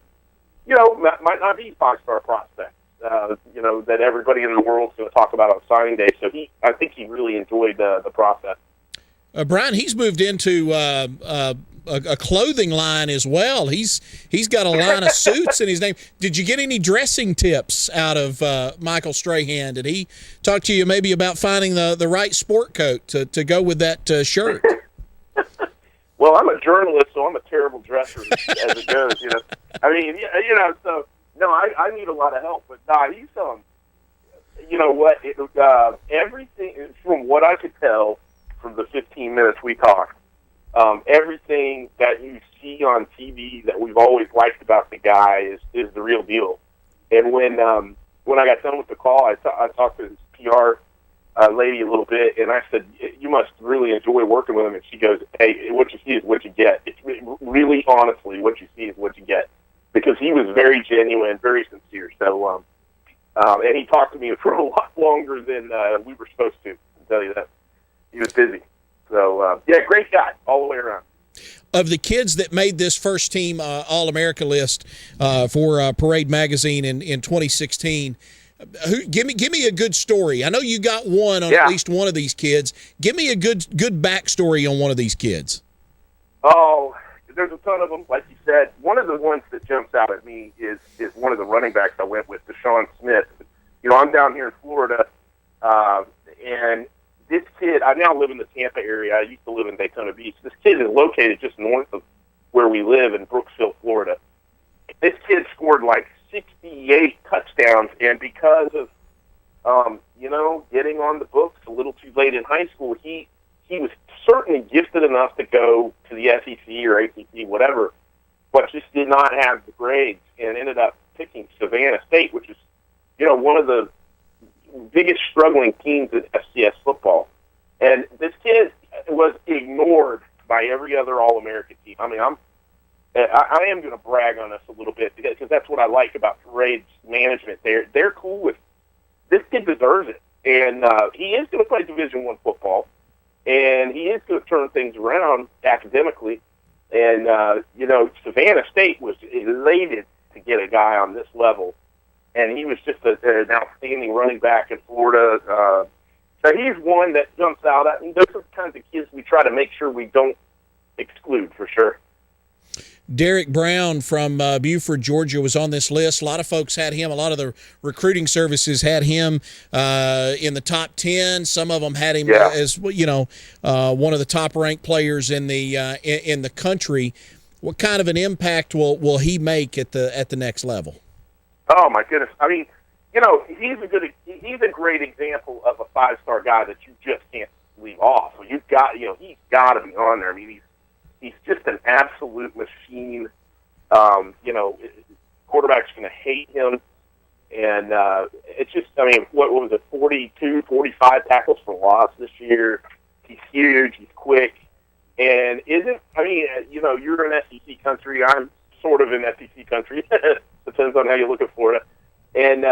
might not be 5-star prospects. That everybody in the world's going to talk about on signing day. So I think he really enjoyed the process. Brian, he's moved into a clothing line as well. He's got a line of suits in his name. Did you get any dressing tips out of Michael Strahan? Did he talk to you maybe about finding the right sport coat to go with that shirt? Well, I'm a journalist, so I'm a terrible dresser as it goes. So. No, I need a lot of help, but he's everything from what I could tell from the 15 minutes we talked, everything that you see on TV that we've always liked about the guy is the real deal. And when I got done with the call, I talked to his PR lady a little bit, and I said, "You must really enjoy working with him." And she goes, "Hey, what you see is what you get. It's really, honestly, what you see is what you get." Because he was very genuine, very sincere. So, and he talked to me for a lot longer than we were supposed to. I'll tell you that. He was busy. So, great guy all the way around. Of the kids that made this first team All-America list for Parade Magazine in 2016, give me a good story. I know you got one on at least one of these kids. Give me a good backstory on one of these kids. Oh, there's a ton of them. Like you said, one of the ones that jumps out at me is one of the running backs I went with, Deshaun Smith. I'm down here in Florida. And this kid, I now live in the Tampa area. I used to live in Daytona Beach. This kid is located just north of where we live in Brooksville, Florida. This kid scored like 68 touchdowns, and because of, getting on the books a little too late in high school, he was certainly gifted enough to go to the SEC or ACC, whatever, but just did not have the grades and ended up picking Savannah State, which is, one of the biggest struggling teams in FCS football. And this kid was ignored by every other All-American team. I mean, I am going to brag on us a little bit because that's what I like about Parade's management. They're cool with this kid deserves it, and he is going to play Division I football, and he is going to turn things around academically. And Savannah State was elated to get a guy on this level, and he was just an outstanding running back in Florida. So he's one that jumps out at me. Those are the kinds of kids we try to make sure we don't exclude for sure. Derek Brown from Buford, Georgia, was on this list. A lot of folks had him. A lot of the recruiting services had him in the top 10. Some of them had him as one of the top-ranked players in the country. What kind of an impact will he make at the next level? Oh my goodness! I mean, he's a great example of a 5-star guy that you just can't leave off. He's got to be on there. I mean, he's just an absolute machine. Quarterback's going to hate him. And it's just, I mean, what was it, 42, 45 tackles for loss this year. He's huge. He's quick. And you're in SEC country. I'm sort of in SEC country. Depends on how you look at Florida. And,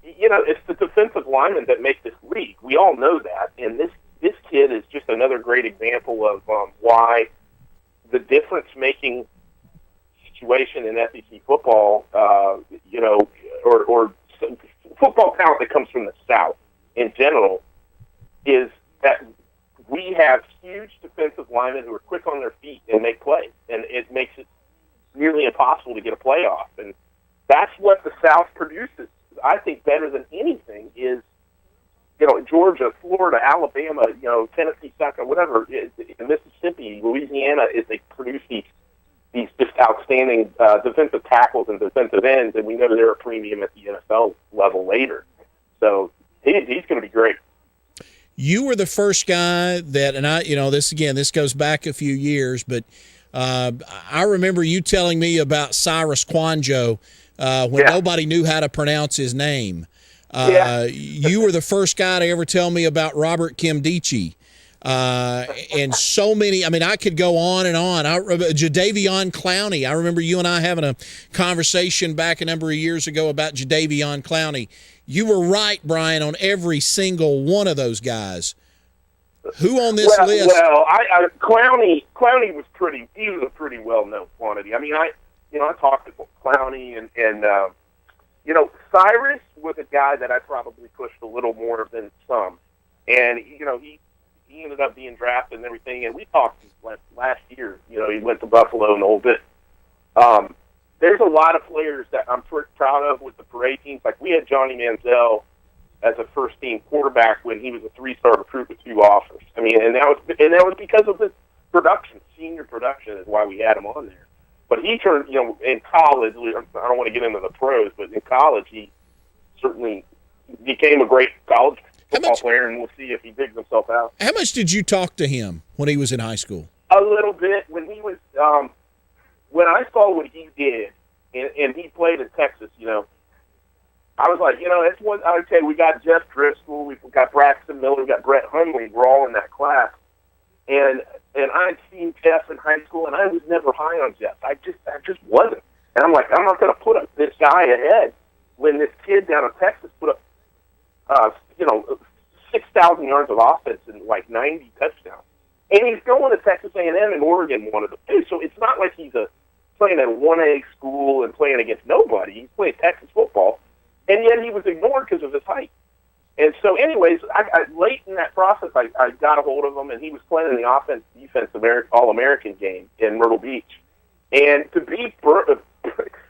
it's the defensive linemen that make this league. We all know that. And this kid is just another great example of why the difference-making situation in SEC football, or football talent that comes from the South in general, is that we have huge defensive linemen who are quick on their feet and make plays, and it makes it nearly impossible to get a playoff. And that's what the South produces, I think, better than anything is, Georgia, Florida, Alabama, Tennessee, South Carolina, whatever, Mississippi, Louisiana, they produce these just outstanding defensive tackles and defensive ends, and we know they're a premium at the NFL level later. So he's going to be great. You were the first guy that, and this goes back a few years, but I remember you telling me about Cyrus Kwanjo when nobody knew how to pronounce his name. You were the first guy to ever tell me about Robert Kimdichie. And so many, I mean, I could go on and on. Jadeveon Clowney. I remember you and I having a conversation back a number of years ago about Jadeveon Clowney. You were right, Brian, on every single one of those guys. Who on this list? Well, Clowney was a pretty well-known quantity. I mean, I talked to Clowney and Cyrus was a guy that I probably pushed a little more than some. And, he ended up being drafted and everything. And we talked last year, he went to Buffalo and a little bit. There's a lot of players that I'm pretty proud of with the parade teams. Like we had Johnny Manziel as a first-team quarterback when he was a 3-star recruit with 2 offers. I mean, and that was because of his production. Senior production is why we had him on there. But he turned, in college, I don't want to get into the pros, but in college he certainly became a great college football player, and we'll see if he digs himself out. How much did you talk to him when he was in high school? A little bit. When he was, when I saw what he did, and he played in Texas, I was like, that's one. I would say we got Jeff Driscoll, we've got Braxton Miller, we got Brett Hundley. We're all in that class, and I'd seen Jeff in high school, and I was never high on Jeff. I just wasn't. And I'm like, I'm not going to put up this guy ahead when this kid down in Texas put up, 6,000 yards of offense and like 90 touchdowns. And he's going to Texas A&M and Oregon wanted to play. So it's not like he's playing at a 1A school and playing against nobody. He's playing Texas football. And yet he was ignored because of his height. And so anyways, I late in that process, I got a hold of him, and he was playing in the offense-defense All-American game in Myrtle Beach. And to be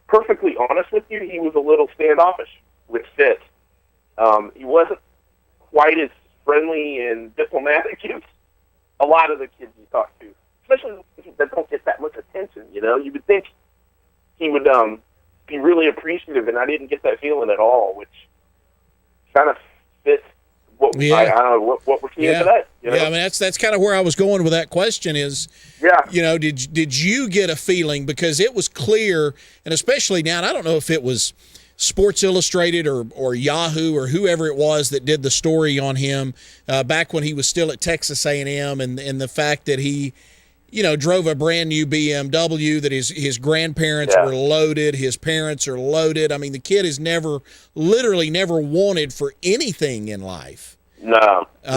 perfectly honest with you, he was a little standoffish with Fitz. He wasn't quite as friendly and diplomatic as a lot of the kids you talk to, especially the kids that don't get that much attention. You know, you would think he would be really appreciative, and I didn't get that feeling at all, which kind of fits what I don't know what we're seeing today. You know? Yeah, I mean that's kind of where I was going with that question. Is you know, did you get a feeling, because it was clear, and especially now, and I don't know if it was Sports Illustrated or Yahoo or whoever it was that did the story on him back when he was still at Texas A&M, and the fact that he, you know, drove a brand new BMW, that his grandparents were loaded, his parents are loaded. I mean, the kid has literally never wanted for anything in life. No, and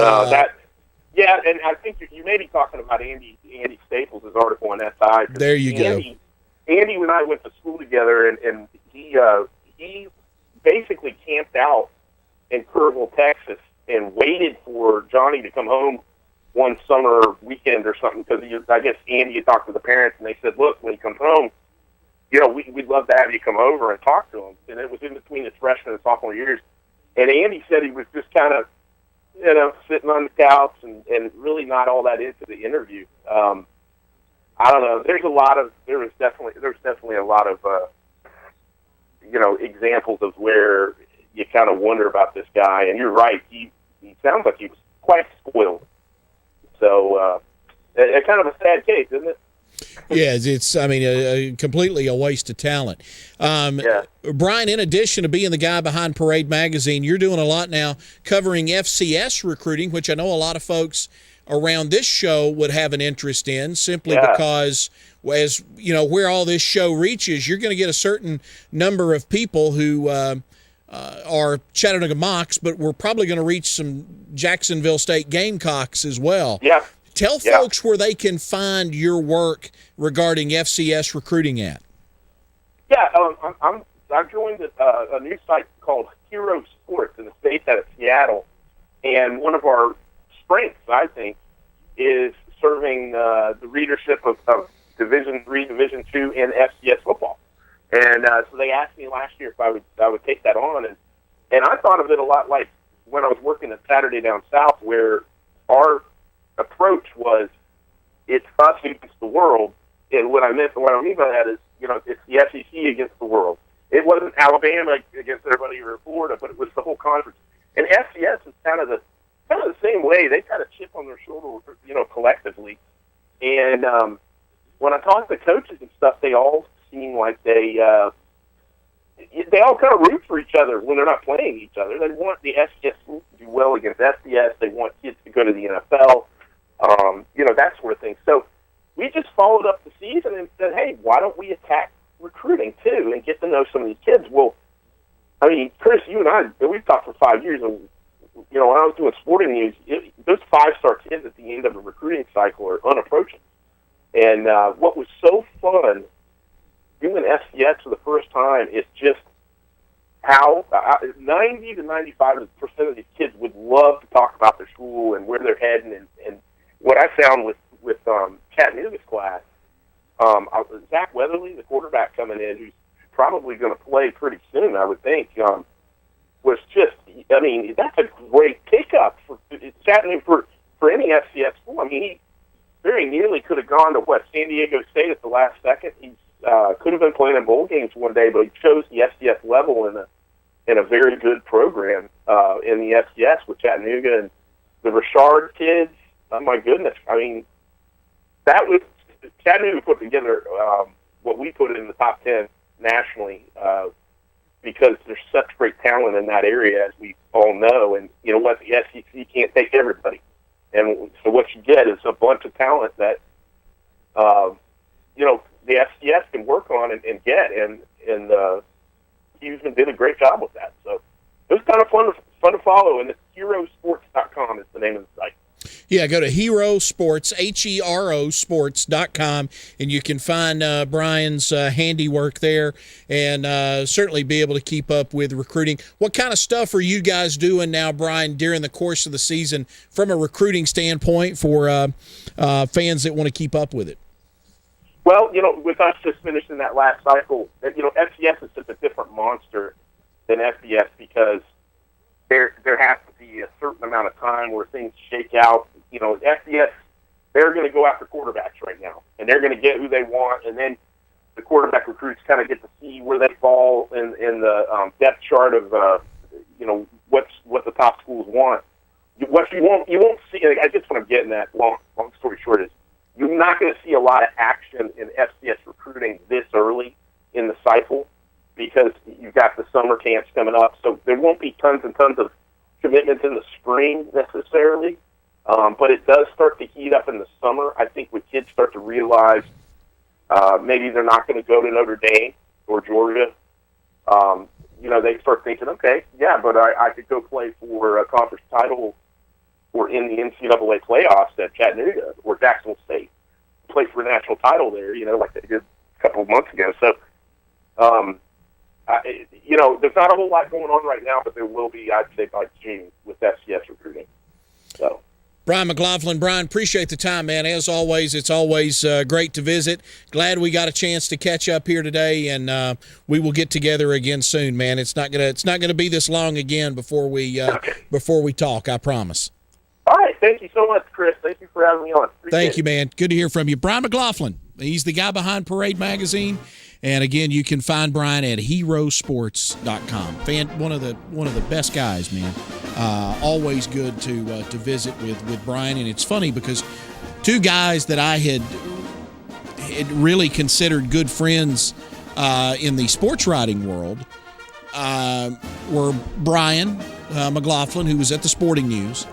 I think you may be talking about Andy Staples' article on SI. There you go. Andy and I went to school together, and he basically camped out in Kerrville, Texas, and waited for Johnny to come home one summer weekend or something, because I guess Andy had talked to the parents, and they said, look, when he comes home, you know, we'd love to have you come over and talk to him. And it was in between his freshman and sophomore years. And Andy said he was just kind of, you know, sitting on the couch and really not all that into the interview. I don't know. There's definitely a lot of, you know, examples of where you kind of wonder about this guy. And you're right. He sounds like he was quite spoiled. So it's kind of a sad case, isn't it? Yeah, it's I mean, completely a waste of talent. Brian, in addition to being the guy behind Parade Magazine, you're doing a lot now covering FCS recruiting, which I know a lot of folks around this show would have an interest in, simply because, as you know, where all this show reaches, you're going to get a certain number of people who are Chattanooga Mocs, but we're probably going to reach some Jacksonville State Gamecocks as well. Yeah. Tell folks where they can find your work regarding FCS recruiting at. Yeah, I joined a new site called Hero Sports in the state out of Seattle, and one of our strengths, I think, is serving the readership of Division III, Division II, and FCS football. And so they asked me last year if I would take that on, and I thought of it a lot like when I was working at Saturday Down South, where our approach was it's us against the world. And what I mean by that is, you know, it's the SEC against the world. It wasn't Alabama against everybody or Florida, but it was the whole conference. And FCS is kind of the same way. They kind of chip on their shoulder, you know, collectively. And when I talk to coaches and stuff, they all seem like they all kind of root for each other when they're not playing each other. They want the FCS schools to do well against FCS. They want kids to go to the NFL, you know, that sort of thing. So we just followed up the season and said, hey, why don't we attack recruiting too and get to know some of these kids? Well, I mean, Chris, you and I, we've talked for 5 years, and you know, when I was doing sporting news, those 5-star kids at the end of a recruiting cycle are unapproachable. And what was so fun doing FCS for the first time is just how 90 to 95% of these kids would love to talk about their school and where they're heading. And what I found with Chattanooga's class, Zach Weatherly, the quarterback coming in, who's probably going to play pretty soon, I would think, was just, I mean, that's a great pickup for Chattanooga for any FCS school. I mean, he very nearly could have gone to San Diego State at the last second. He could have been playing in bowl games one day, but he chose the FCS level in a very good program in the FCS with Chattanooga. And the Richard kids, oh my goodness, I mean, that was Chattanooga put together what we put in the top 10 nationally because there's such great talent in that area, as we all know. And you know what, the SEC can't take everybody. And so what you get is a bunch of talent that, you know, the FCS can work on and get. And Houston did a great job with that. So it was kind of fun to follow. And it's herosports.com is the name of the site. Yeah, go to Hero Sports, HERO Sports.com, and you can find Brian's handiwork there and certainly be able to keep up with recruiting. What kind of stuff are you guys doing now, Brian, during the course of the season from a recruiting standpoint for fans that want to keep up with it? Well, you know, with us just finishing that last cycle, you know, FCS is just a different monster than FBS because there has to be a certain amount of time where things shake out. FCS, they're going to go after quarterbacks right now, and they're going to get who they want, and then the quarterback recruits kind of get to see where they fall in the depth chart of what the top schools want. What you won't see. I guess what I'm getting at. Long story short is you're not going to see a lot of action in FCS recruiting this early in the cycle because you've got the summer camps coming up. So there won't be tons and tons of commitments in the spring necessarily, but it does start to heat up in the summer. I think when kids start to realize maybe they're not going to go to Notre Dame or Georgia, they start thinking, okay, yeah, but I could go play for a conference title or in the NCAA playoffs at Chattanooga or Jacksonville State, play for a national title there, like they did a couple of months ago. So, there's not a whole lot going on right now, but there will be, I'd say, by June with FCS recruiting. So. Brian McLaughlin. Brian, appreciate the time, man. As always, it's always great to visit. Glad we got a chance to catch up here today, and we will get together again soon, man. It's not gonna be this long again before we talk. I promise. All right, thank you so much, Chris. Thank you for having me on. Thank you, man. Good to hear from you, Brian McLaughlin. He's the guy behind Parade Magazine. And again, you can find Brian at herosports.com. One of the best guys, man. Always good to visit with Brian. And it's funny because two guys that I had really considered good friends in the sports writing world were Brian McLaughlin, who was at the Sporting News,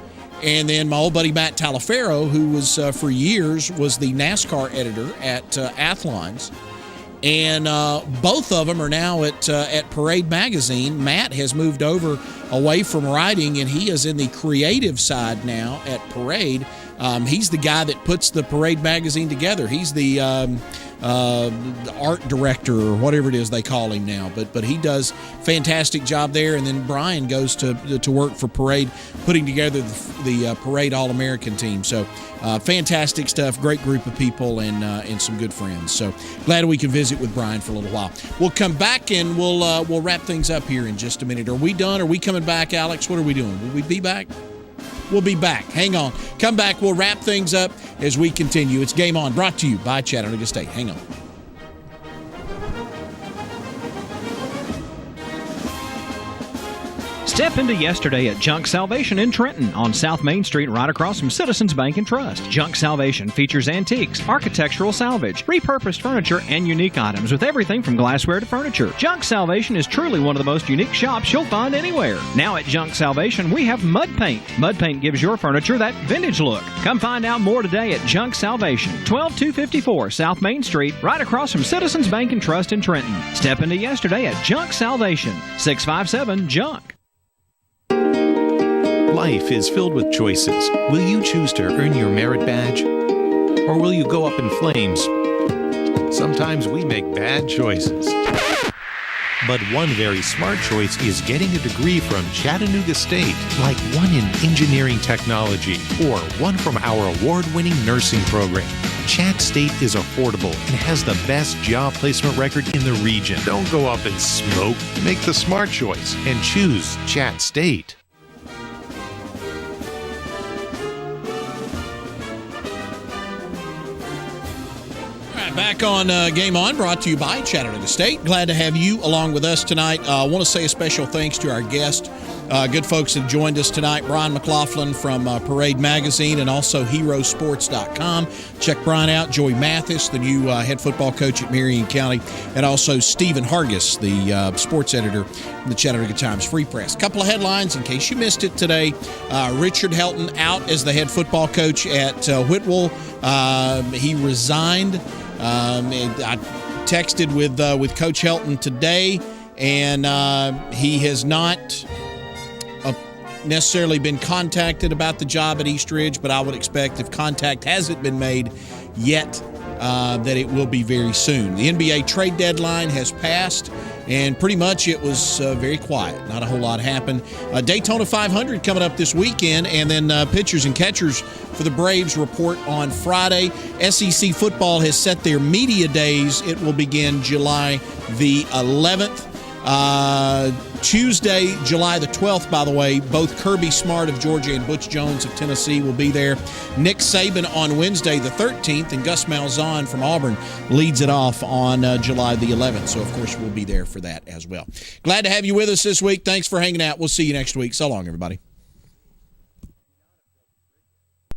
and then my old buddy Matt Talaferro, who was for years was the NASCAR editor at Athlons. And both of them are now at Parade Magazine. Matt has moved over away from writing, and he is in the creative side now at Parade. He's the guy that puts the Parade Magazine together. He's the art director or whatever it is they call him now. But he does fantastic job there. And then Brian goes to work for Parade, putting together the Parade All-American team. So fantastic stuff, great group of people, and some good friends. So glad we can visit with Brian for a little while. We'll come back and we'll wrap things up here in just a minute. Are we done? Are we coming back, Alex? What are we doing? Will we be back? We'll be back. Hang on. Come back. We'll wrap things up as we continue. It's Game On, brought to you by Chattanooga State. Hang on. Step into yesterday at Junk Salvation in Trenton on South Main Street right across from Citizens Bank and Trust. Junk Salvation features antiques, architectural salvage, repurposed furniture, and unique items with everything from glassware to furniture. Junk Salvation is truly one of the most unique shops you'll find anywhere. Now at Junk Salvation, we have mud paint. Mud paint gives your furniture that vintage look. Come find out more today at Junk Salvation, 12254 South Main Street, right across from Citizens Bank and Trust in Trenton. Step into yesterday at Junk Salvation, 657-JUNK. Life is filled with choices. Will you choose to earn your merit badge? Or will you go up in flames? Sometimes we make bad choices. But one very smart choice is getting a degree from Chattanooga State, like one in engineering technology or one from our award-winning nursing program. Chat State is affordable and has the best job placement record in the region. Don't go up and smoke. Make the smart choice and choose Chat State. Back on Game On, brought to you by Chattanooga State. Glad to have you along with us tonight. I want to say a special thanks to our guest, good folks that joined us tonight, Brian McLaughlin from Parade Magazine and also herosports.com. Check Brian out. Joey Mathis, the new head football coach at Marion County, and also Stephen Hargis, the sports editor in the Chattanooga Times Free Press. Couple of headlines in case you missed it today. Richard Helton out as the head football coach at Whitwell. He resigned. I texted with Coach Helton today, and he has not necessarily been contacted about the job at East Ridge, but I would expect if contact hasn't been made yet, that it will be very soon. The NBA trade deadline has passed, and pretty much it was very quiet. Not a whole lot happened. Daytona 500 coming up this weekend, and then pitchers and catchers for the Braves report on Friday. SEC football has set their media days. It will begin July the 11th. Tuesday, July the 12th, by the way, both Kirby Smart of Georgia and Butch Jones of Tennessee will be there. Nick Saban on Wednesday the 13th, and Gus Malzahn from Auburn leads it off on July the 11th. So, of course, we'll be there for that as well. Glad to have you with us this week. Thanks for hanging out. We'll see you next week. So long, everybody.